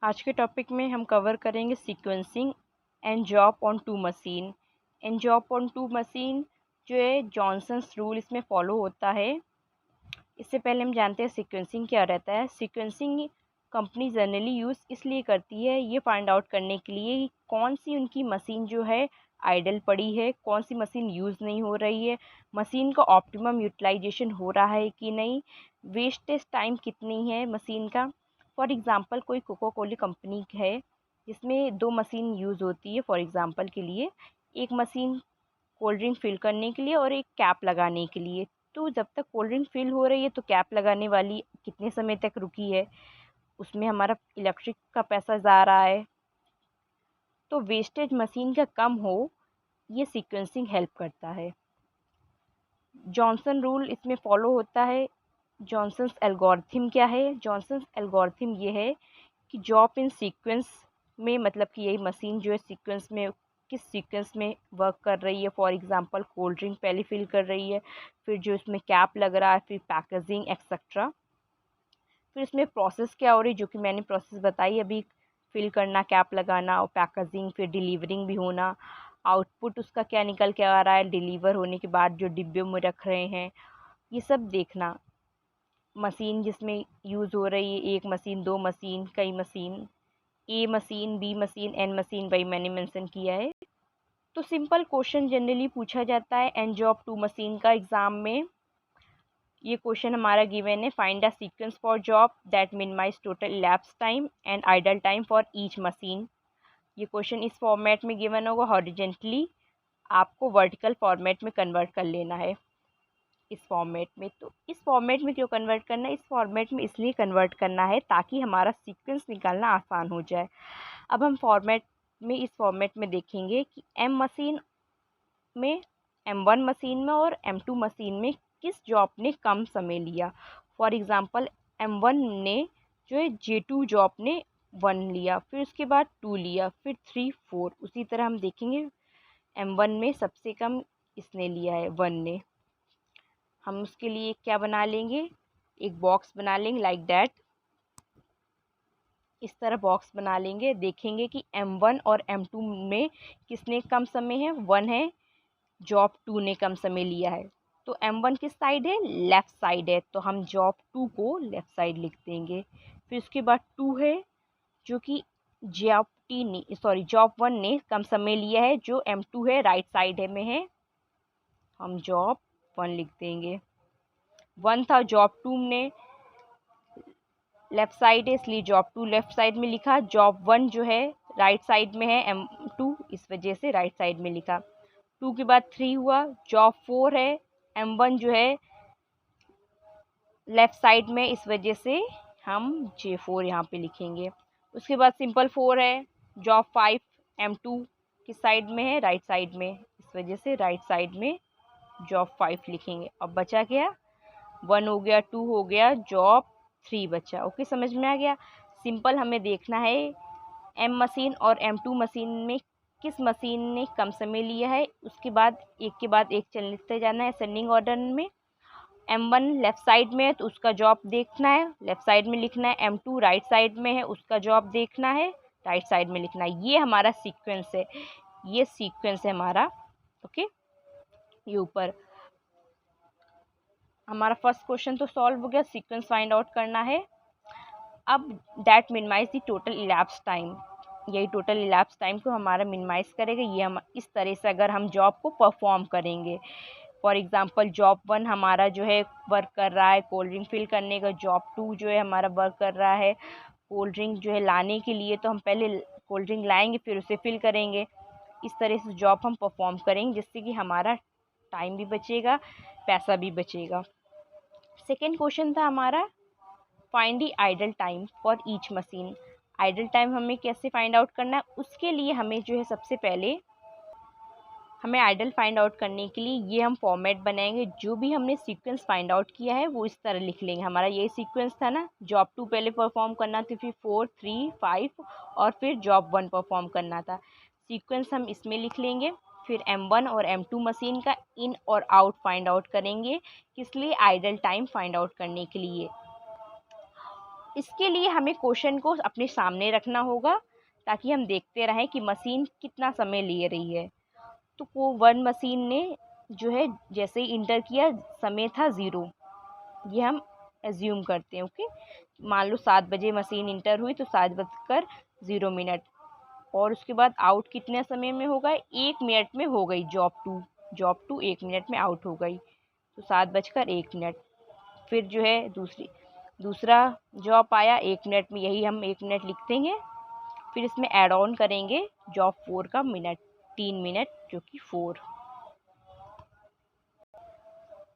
आज के टॉपिक में हम कवर करेंगे sequencing and job on two machine. And job on two machine जो है जॉनसन्स रूल इसमें फॉलो होता है। इससे पहले हम जानते हैं सीक्वेंसिंग क्या रहता है। सीक्वेंसिंग कंपनी जनरली यूज़ इसलिए करती है ये फाइंड आउट करने के लिए कि कौन सी उनकी मशीन जो है आइडल पड़ी है, कौन सी मशीन यूज़ नहीं हो रही है, मशीन का ऑप्टिमम यूटिलाइजेशन हो रहा है कि नहीं, वेस्टेज टाइम कितनी है मशीन का। फॉर एग्ज़ाम्पल कोई कोको कोला कंपनी है जिसमें 2 मशीन यूज़ होती है। फॉर एग्ज़ाम्पल के लिए एक मशीन कोल्ड ड्रिंक फिल करने के लिए और एक कैप लगाने के लिए। तो जब तक कोल्ड ड्रिंक फिल हो रही है तो कैप लगाने वाली कितने समय तक रुकी है, उसमें हमारा इलेक्ट्रिक का पैसा जा रहा है। तो वेस्टेज मशीन का कम हो, ये सीक्वेंसिंग हेल्प करता है। जॉनसन रूल इसमें फॉलो होता है। जॉनसन्स एल्गोरिथम क्या है? जॉनसन्स एल्गोरिथम ये है कि जॉब इन सीक्वेंस में, मतलब कि यही मशीन जो है सीक्वेंस में, किस सीक्वेंस में वर्क कर रही है। फॉर एग्जांपल कोल्ड ड्रिंक पहले फिल कर रही है, फिर जो इसमें कैप लग रहा है, फिर पैकेजिंग एक्सेट्रा, फिर इसमें प्रोसेस क्या हो रही है जो कि मैंने प्रोसेस बताई अभी, फिल करना, कैप लगाना और पैकेजिंग, फिर डिलीवरिंग भी होना, आउटपुट उसका क्या निकल के आ रहा है डिलीवर होने के बाद जो डिब्बे में रख रहे हैं, ये सब देखना। मशीन जिसमें यूज़ हो रही है, एक मशीन, दो मशीन, कई machine, A machine, B machine, N machine, वही मैंने मेंशन किया है। तो सिंपल क्वेश्चन जनरली पूछा जाता है एन जॉब टू मशीन का एग्ज़ाम में। ये क्वेश्चन हमारा गिवन है, find a sequence for job that minimize total elapsed time and idle time for each machine. ये क्वेश्चन इस फॉर्मेट में गिवन होगा, हॉरिजेंटली आपको वर्टिकल फॉर्मेट में कन्वर्ट कर लेना है। इस फॉर्मेट में, तो इस फॉर्मेट में क्यों कन्वर्ट करना है? इस फॉर्मेट में इसलिए कन्वर्ट करना है ताकि हमारा सीक्वेंस निकालना आसान हो जाए। अब हम इस फॉर्मेट में देखेंगे कि एम मशीन में, M1 मशीन में और M2 मशीन में किस जॉब ने कम समय लिया। फॉर एग्ज़ाम्पल M1 ने जो है J2 जॉब ने 1 लिया, फिर उसके बाद 2 लिया, फिर 3 4। उसी तरह हम देखेंगे M1 में सबसे कम इसने लिया है, 1 ने। हम उसके लिए क्या बना लेंगे, एक बॉक्स बना लेंगे लाइक दैट। इस तरह बॉक्स बना लेंगे, देखेंगे कि M1 और M2 में किसने कम समय है, 1 है, जॉब 2 ने कम समय लिया है। तो M1 किस साइड है, लेफ़्ट साइड है, तो हम जॉब 2 को लेफ़्ट साइड लिख देंगे। फिर उसके बाद 2 है जो कि जॉब 1 ने कम समय लिया है, जो M2 है राइट साइड है में है, हम जॉब 1 लिख देंगे। 1 था, जॉब 2 ने लेफ़्ट साइड है इसलिए जॉब 2 लेफ़्ट साइड में लिखा। जॉब 1 जो है राइट साइड में है, M2, इस वजह से राइट साइड में लिखा। 2 के बाद 3 हुआ, जॉब 4 है, M1 जो है लेफ़्ट साइड में, इस वजह से हम J4 यहाँ पे लिखेंगे। उसके बाद सिंपल 4 है, जॉब 5, M2 किस साइड में है, राइट साइड में, इस वजह से राइट साइड में जॉब 5 लिखेंगे। अब बचा क्या, 1 हो गया, 2 हो गया, जॉब 3 बचा। ओके, समझ में आ गया। सिंपल हमें देखना है M मशीन और M2 मशीन में किस मशीन ने कम समय लिया है, उसके बाद एक के बाद एक चलते जाना है असेंडिंग ऑर्डर में। M1 लेफ़्ट साइड में है तो उसका जॉब देखना है, लेफ़्ट साइड में लिखना है। M2 राइट साइड में है, उसका जॉब देखना है, राइट साइड में लिखना है। ये हमारा सीक्वेंस है, ये सीक्वेंस है हमारा। ओके, ये ऊपर हमारा फर्स्ट क्वेश्चन तो सॉल्व हो गया, सीक्वेंस फाइंड आउट करना है। अब that minimize the total elapse time, यही टोटल इलैप्स टाइम को हमारा मिनिमाइज करेगा। ये हम इस तरह से अगर हम जॉब को परफॉर्म करेंगे, फॉर एग्जांपल जॉब 1 हमारा जो है वर्क कर रहा है कोल्ड ड्रिंक फिल करने का, जॉब 2 जो है हमारा वर्क कर रहा है कोल्ड ड्रिंक जो है लाने के लिए, तो हम पहले कोल्ड ड्रिंक लाएंगे फिर उसे फिल करेंगे। इस तरह से जॉब हम परफॉर्म करेंगे जिससे कि हमारा टाइम भी बचेगा, पैसा भी बचेगा। सेकेंड क्वेश्चन था हमारा, find the idol time for each machine. Idle time हमें कैसे फाइंड आउट करना है, उसके लिए हमें जो है सबसे पहले हमें आइडल फाइंड आउट करने के लिए ये हम फॉर्मेट बनाएंगे। जो भी हमने सीक्वेंस फाइंड आउट किया है वो इस तरह लिख लेंगे। हमारा ये सीक्वेंस था ना, जॉब 2 पहले परफॉर्म करना था, फिर 4 3 5 और फिर जॉब 1 परफॉर्म करना था। सीक्वेंस हम इसमें लिख लेंगे। फिर M1 और M2 मशीन का इन और आउट फाइंड आउट करेंगे, किस लिए, आइडल टाइम फाइंड आउट करने के लिए। इसके लिए हमें क्वेश्चन को अपने सामने रखना होगा ताकि हम देखते रहें कि मशीन कितना समय ले रही है। तो वो वन मशीन ने जो है जैसे ही इंटर किया समय था 0, ये हम एज्यूम करते हैं। ओके, मान लो 7 बजे मशीन इंटर हुई तो 7:0 और उसके बाद आउट कितने समय में हो गए, 1 मिनट में हो गई जॉब टू 1 मिनट में आउट हो गई, तो 7:01। फिर जो है दूसरा जॉब आया 1 मिनट में, यही हम 1 मिनट लिख देंगे। फिर इसमें ऐड ऑन करेंगे जॉब 4 का मिनट, 3 मिनट जो कि 4।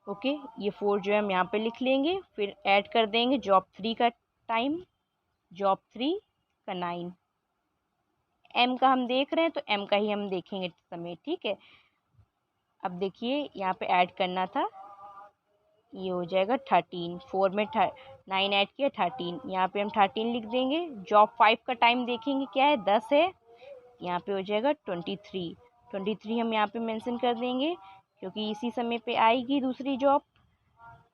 ओके, ये 4 जो है हम यहाँ पे लिख लेंगे। फिर ऐड कर देंगे जॉब 3 का टाइम, जॉब 3 का 9। एम का हम देख रहे हैं तो एम का ही हम देखेंगे समय, ठीक है। अब देखिए यहाँ पे ऐड करना था, ये हो जाएगा 13, 4 में 9 ऐड किया 13, यहाँ पे हम 13 लिख देंगे। जॉब 5 का टाइम देखेंगे क्या है, 10 है, यहाँ पे हो जाएगा 23 हम यहाँ पे मेंशन कर देंगे क्योंकि इसी समय पे आएगी दूसरी जॉब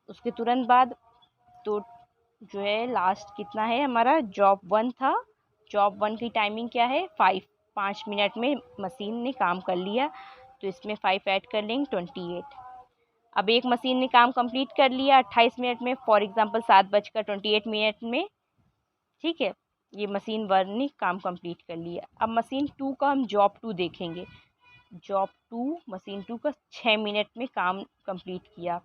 उसके तुरंत बाद। तो जो है लास्ट कितना है हमारा, जॉब 1 था। जॉब 1 की टाइमिंग क्या है, 5 मिनट में मशीन ने काम कर लिया, तो इसमें 5 ऐड कर लेंगे 28। अब एक मशीन ने काम कंप्लीट कर लिया 28 मिनट में, फॉर एग्जांपल 7:28 में, ठीक है, ये मशीन 1 ने काम कंप्लीट कर लिया। अब मशीन 2 का हम जॉब 2 देखेंगे। जॉब 2 मशीन 2 का 6 मिनट में काम कंप्लीट किया।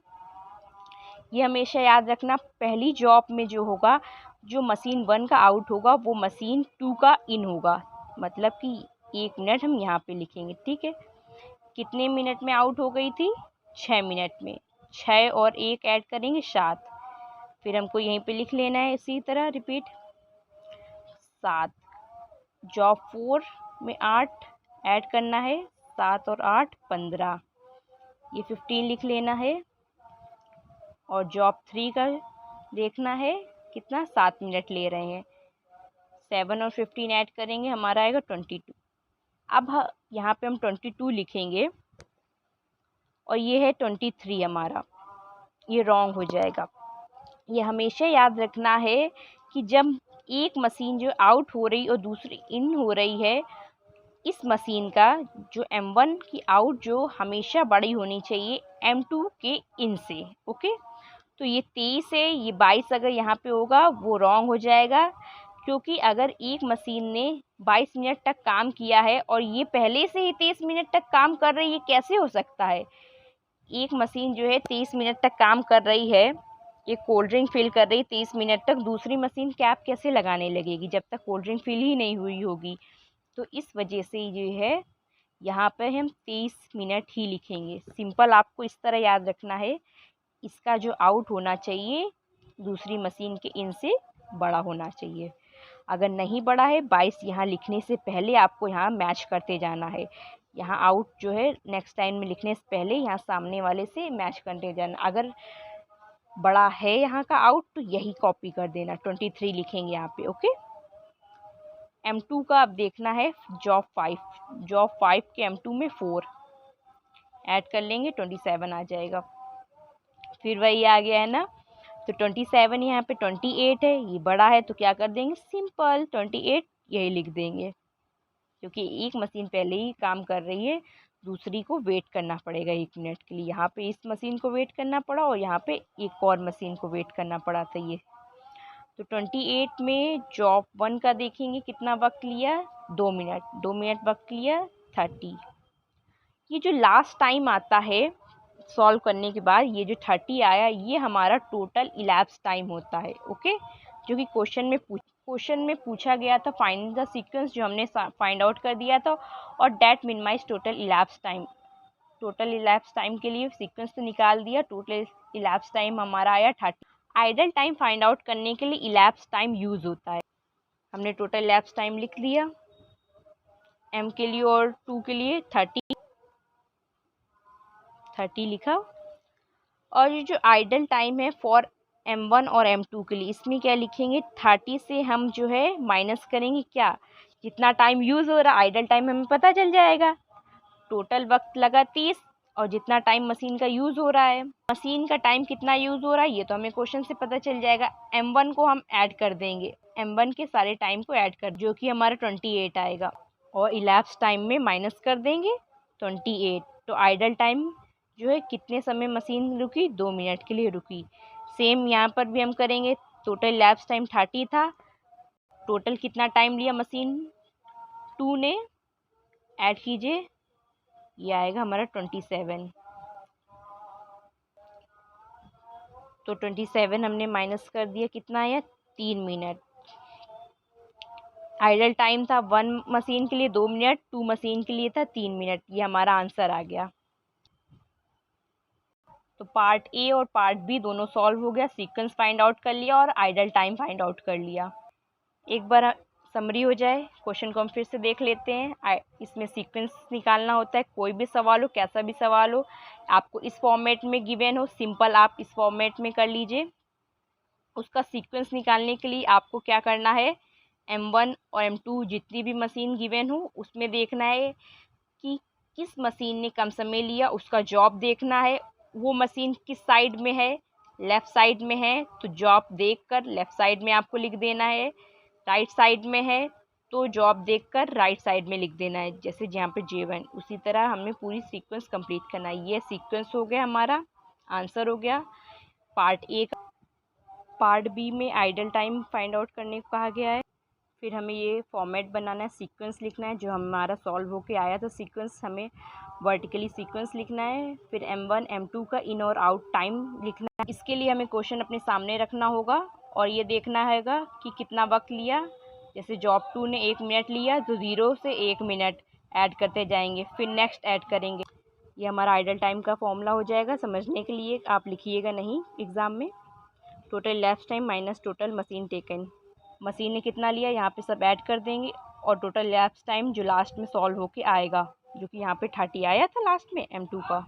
ये हमेशा याद रखना, पहली जॉब में जो होगा, जो मशीन 1 का आउट होगा वो मशीन 2 का इन होगा, मतलब कि 1 मिनट हम यहाँ पे लिखेंगे, ठीक है। कितने मिनट में आउट हो गई थी, 6 मिनट में, 6 और 1 ऐड करेंगे 7। फिर हमको यहीं पे लिख लेना है इसी तरह रिपीट 7। जॉब 4 में 8 ऐड करना है, 7 और 8 15, ये 15 लिख लेना है। और जॉब 3 का देखना है कितना, 7 मिनट ले रहे हैं, 7 और 15 ऐड करेंगे, हमारा आएगा 22। अब यहाँ पे हम 22 लिखेंगे और ये है 23 हमारा, ये रॉन्ग हो जाएगा। ये हमेशा याद रखना है कि जब एक मशीन जो आउट हो रही और दूसरी इन हो रही है, इस मशीन का जो M1 की आउट जो हमेशा बड़ी होनी चाहिए M2 के इन से। ओके, तो ये 23 है, ये 22 अगर यहाँ पे होगा वो रॉन्ग हो जाएगा, क्योंकि अगर एक मशीन ने 22 मिनट तक काम किया है और ये पहले से ही 23 मिनट तक काम कर रही है, कैसे हो सकता है। एक मशीन जो है 23 मिनट तक काम कर रही है, ये कोल्ड ड्रिंक फिल कर रही 23 मिनट तक, दूसरी मशीन कैप कैसे लगाने लगेगी जब तक कोल्ड ड्रिंक फिल ही नहीं हुई होगी। तो इस वजह से जो है यहाँ पे हम 23 मिनट ही लिखेंगे। सिंपल आपको इस तरह याद रखना है, इसका जो आउट होना चाहिए दूसरी मशीन के इन से बड़ा होना चाहिए। अगर नहीं बड़ा है 22, यहाँ लिखने से पहले आपको यहाँ मैच करते जाना है। यहाँ आउट जो है नेक्स्ट टाइम में लिखने से पहले यहाँ सामने वाले से मैच करते जाना। अगर बड़ा है यहाँ का आउट तो यही कॉपी कर देना, 23 लिखेंगे यहाँ पे। ओके, M2 का अब देखना है जॉब 5 के M2 में 4 ऐड कर लेंगे, 27 आ जाएगा। फिर वही आ गया है ना, तो 27 यहाँ पे 28 है, ये बड़ा है तो क्या कर देंगे, सिंपल 28 यही लिख देंगे, क्योंकि एक मशीन पहले ही काम कर रही है, दूसरी को वेट करना पड़ेगा 1 मिनट के लिए। यहाँ पे इस मशीन को वेट करना पड़ा और यहाँ पे एक और मशीन को वेट करना पड़ा था ये। तो 28 में जॉब 1 का देखेंगे कितना वक्त लिया, 2 मिनट वक्त लिया, 30। ये जो लास्ट टाइम आता है सॉल्व करने के बाद, ये जो 30 आया, ये हमारा टोटल इलैप्स टाइम होता है। ओके, जो कि क्वेश्चन में पूछा गया था, फाइंड द सीक्वेंस, जो हमने फाइंड आउट कर दिया था, और that minimize total elapse time. Total elapse time के लिए सीक्वेंस तो निकाल दिया, टोटल इलैप्स टाइम हमारा आया 30। आइडल टाइम फाइंड आउट करने के लिए इलैप्स टाइम यूज़ होता है। हमने टोटल इलैप्स टाइम लिख लिया M के लिए और 2 के लिए 30 लिखा। और ये जो आइडल टाइम है फॉर M1 और M2 के लिए, इसमें क्या लिखेंगे, 30 से हम जो है माइनस करेंगे क्या, जितना टाइम यूज़ हो रहा है आइडल टाइम हमें पता चल जाएगा। टोटल वक्त लगा 30, और जितना टाइम मशीन का यूज़ हो रहा है, मशीन का टाइम कितना यूज़ हो रहा है ये तो हमें क्वेश्चन से पता चल जाएगा। m1 को हम ऐड कर देंगे, m1 के सारे टाइम को ऐड कर, जो कि हमारा 28 आएगा, और इलैप्स टाइम में माइनस कर देंगे 28। तो आइडल टाइम जो है कितने समय मशीन रुकी, 2 मिनट के लिए रुकी। सेम यहाँ पर भी हम करेंगे। टोटल इलैप्स टाइम 30 था, टोटल कितना टाइम लिया मशीन 2 ने, ऐड कीजिए, ये आएगा हमारा 27। तो 27 हमने माइनस कर दिया, कितना आया 3 मिनट। आइडल टाइम था 1 मशीन के लिए 2 मिनट, 2 मशीन के लिए था 3 मिनट। ये हमारा आंसर आ गया। तो पार्ट ए और पार्ट बी दोनों सॉल्व हो गया, सीक्वेंस फाइंड आउट कर लिया और आइडल टाइम फाइंड आउट कर लिया। एक बार समरी हो जाए, क्वेश्चन को हम फिर से देख लेते हैं। इसमें सीक्वेंस निकालना होता है, कोई भी सवाल हो, कैसा भी सवाल हो, आपको इस फॉर्मेट में गिवन हो, सिंपल आप इस फॉर्मेट में कर लीजिए। उसका सीक्वेंस निकालने के लिए आपको क्या करना है, m1 और m2 जितनी भी मशीन गिवन हो उसमें देखना है कि किस मशीन ने कम समय लिया, उसका जॉब देखना है। वो मशीन किस साइड में है, लेफ़्ट साइड में है, तो जॉब देखकर लेफ़्ट साइड में आपको लिख देना है। राइट साइड में है तो जॉब देखकर राइट साइड में लिख देना है, जैसे जहाँ पे J1। उसी तरह हमें पूरी सीक्वेंस कंप्लीट करना है। ये सीक्वेंस हो गया, हमारा आंसर हो गया पार्ट ए का। पार्ट बी में आइडल टाइम फाइंड आउट करने को कहा गया है। फिर हमें ये फॉर्मेट बनाना है, सीक्वेंस लिखना है, जो हमारा सॉल्व होके आया था सीक्वेंस, हमें वर्टिकली सीक्वेंस लिखना है। फिर m1 m2 का इन और आउट टाइम लिखना है। इसके लिए हमें क्वेश्चन अपने सामने रखना होगा और ये देखना हैगा कि कितना वक्त लिया। जैसे जॉब 2 ने 1 मिनट लिया तो 0 से 1 मिनट ऐड करते जाएंगे, फिर नेक्स्ट ऐड करेंगे। ये हमारा आइडल टाइम का फॉर्मूला हो जाएगा। समझने के लिए आप लिखिएगा नहीं एग्ज़ाम में। Total lapse time minus total machine taken, machine ने कितना लिया यहाँ पे सब ऐड कर देंगे, और टोटल लैप्स टाइम जो लास्ट में सॉल्व होके आएगा, जो कि यहाँ पे 30 आया था लास्ट में m2 का।